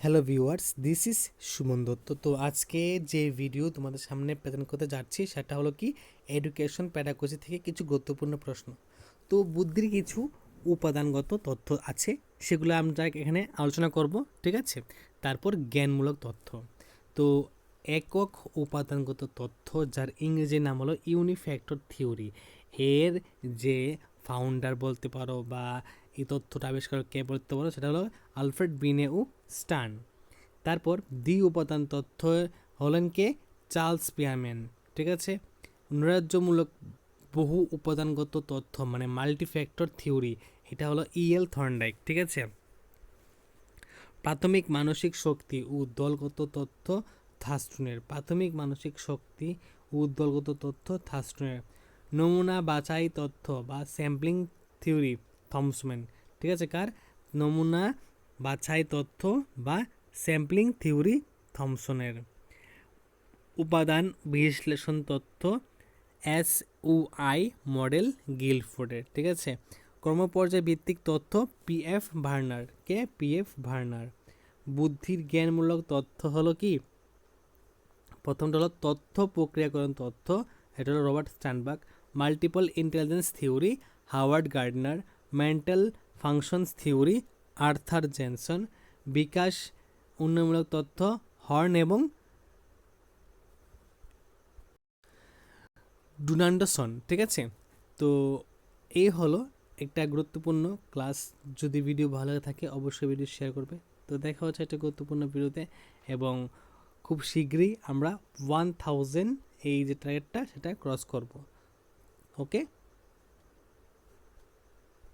Hello viewers, this is Suman Dutta. তো আজকে যে ভিডিও তোমাদের সামনে প্রেজেন্ট করতে যাচ্ছি সেটা হলো কি এডুকেশন প্যাডাগজি থেকে কিছু গুরুত্বপূর্ণ প্রশ্ন। তো বুদ্ধির কিছু উপাদানগত তথ্য আছে, সেগুলো আমরা এখানে আলোচনা করব, ঠিক আছে। তারপর জ্ঞানমূলক তথ্য। তো একক উপাদানগত তথ্য, যার ইংরেজি নাম হলো ইউনিফ্যাক্টর থিওরি, এর যে ফাউন্ডার বলতে পারো বা এই তথ্যটা আবিষ্কার কে বলতে পারো, সেটা হলো আলফ্রেড বিনেউ স্টার্ন। তারপর দ্বি উপাদান তথ্য হলেন কে? চার্লস পিয়ারম্যান, ঠিক আছে। নৈরাজ্যমূলক বহু উপাদানগত তথ্য মানে মাল্টিফ্যাক্টর থিওরি, এটা হলো ইএল থর্নডাইক, ঠিক আছে। প্রাথমিক মানসিক শক্তি ও দলগত তথ্য থাস্টুনের, প্রাথমিক মানসিক শক্তি ও দলগত তথ্য থাস্টুনের। নমুনা বাছাই তথ্য বা স্যাম্পলিং থিওরি থমসম্যান, ঠিক আছে। কার? নমুনা বাছাই তথ্য বা স্যাম্পলিং থিওরি থমসনের। উপাদান বিশ্লেষণ তথ্য এসইউআই মডেল গিলফোর্ডের, ঠিক আছে। কর্মপর্যায় ভিত্তিক তথ্য পিএফ ভার্নার, কে? P F Verner. বুদ্ধির জ্ঞানমূলক তথ্য হলো কি? প্রথমটা হলো তথ্য প্রক্রিয়াকরণ তথ্য, এটা হলো Robert Sternberg. Multiple intelligence theory Howard Gardner. Mental functions theory Arthur Jensen. বিকাশ উন্নয়নমূলক তথ্য হর্ন এবং ডুনান্ডসন, ঠিক আছে। তো এই হলো একটা গুরুত্বপূর্ণ ক্লাস। যদি ভিডিও ভালো থাকে অবশ্যই ভিডিও শেয়ার করবে। তো দেখা হচ্ছে একটা গুরুত্বপূর্ণ ভিডিওতে, এবং খুব শীঘ্রই আমরা 1000 এই যে টার্গেটটা সেটা ক্রস করব। ওকে।